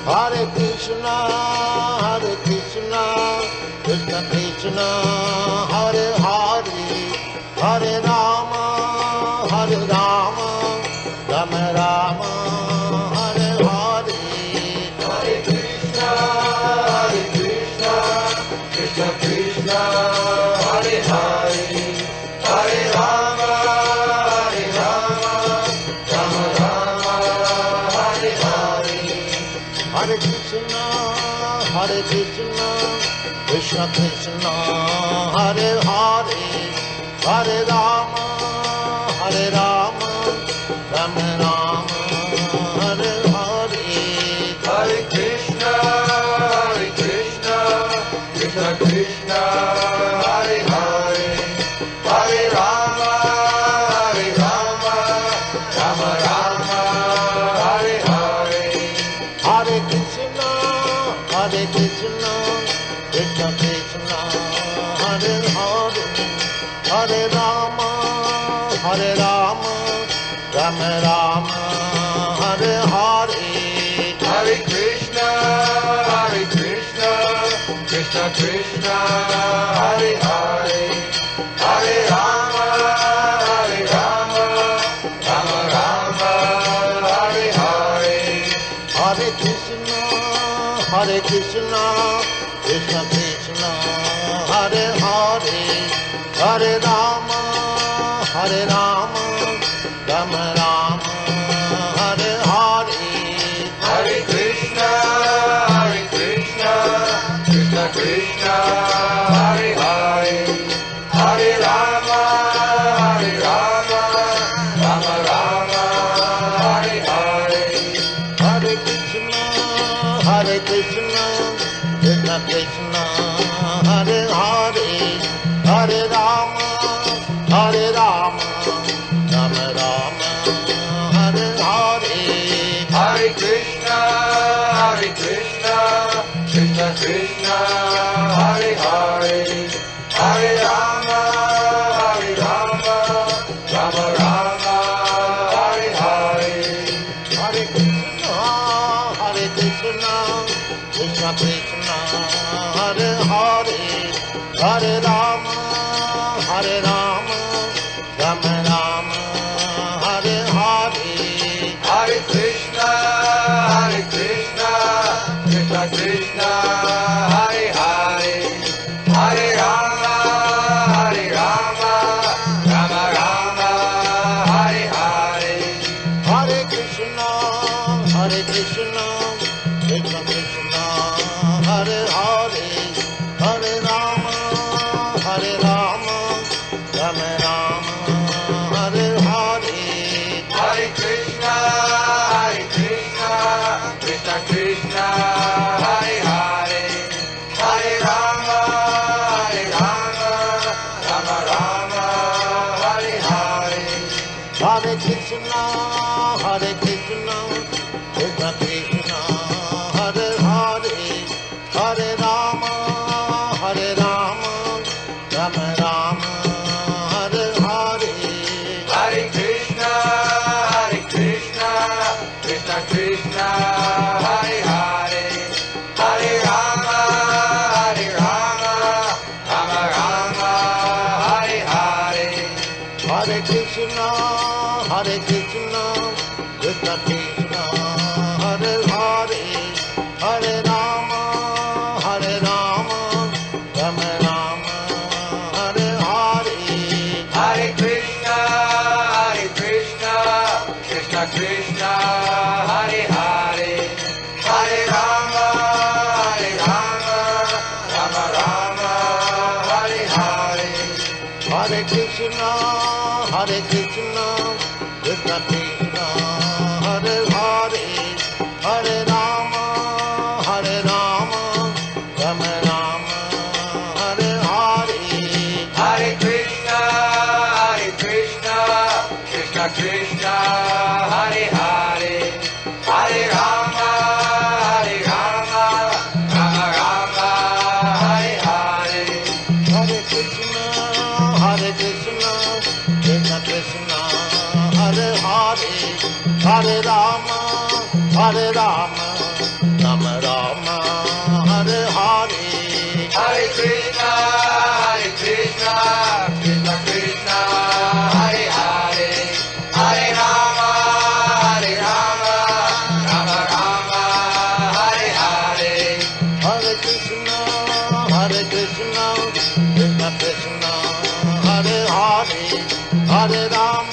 Hare Krishna, Krishna Krishna, Hare Hare, Hare Rama, Rama Rama, Hare Hare. Hare Krishna, Krishna Krishna, Hare Hare, Hare Rama, Rama Rama, Hare Hare. Hare Krishna, Krishna Krishna, Hare Hare, Hare Rama, Rama Rama, Hare Hare. Hare Krishna, Krishna Krishna, Hare Hare, Hare Rama, Rama Rama, Hare Hare. Hare Krishna, Krishna Krishna, Hare Hare, Hare Rama, Rama Rama, Hare Hare. Hare Krishna, Krishna Krishna, Hare Hare, Hare Rama, Rama Rama, Hare Hare. Hare Krishna, Krishna Krishna, Hare Hare, Hare Rama, Rama Rama, Hare Hare. Hare Krishna, Krishna Krishna, Hare Hare, Hare Rama, Rama Rama, Hare Hare. Hare Krishna, Krishna Krishna, Hare Hare, Hare Rama, Rama Rama, Hare Hare. Hare Krishna, Krishna Krishna, Hare Hare, Hare Rama, Rama Rama, Hare Hare. Hare Krishna, Krishna Krishna, Hare Hare, Hare Rama, Rama Rama, Hare Hare. Hare Krishna, Krishna Krishna, Hare Hare, Hare Rama, Rama Rama, Hare Hare. Hare Krishna, Krishna Krishna, Hare Hare, Hare Rama, Rama Rama, Hare Hare. Hare Krishna, Krishna Krishna, Hare Hare, Hare Rama, Rama Rama, Hare Hare. Hare Krishna, Krishna Krishna, Hare Hare, Hare Rama, Rama Rama, Hare Hare. Hare Krishna, Krishna Krishna, Hare Hare, Hare Rama, Rama Rama, Hare Hare. Hare Krishna, Krishna Krishna, Hare Hare, Hare Rama, Rama Rama, Hare Hare. Hare Krishna, Krishna Krishna, Hare Hare, Hare Rama, Rama Rama, Hare Hare. Hare Krishna, Krishna Krishna, Hare Hare, Hare Rama, Rama Rama, Hare Hare. Hare Krishna, Krishna Krishna, Hare Hare, Hare Rama, Rama Rama, Hare Hare. Hare Krishna, Krishna Krishna, Hare Rama, Hare Rama, Rama Rama, Hare Hare. Hare Krishna, Krishna Krishna, Hare Hare, Hare Rama, Rama Rama, Hare Hare. Hare Krishna, Krishna Krishna, Hare Hare, Hare Rama.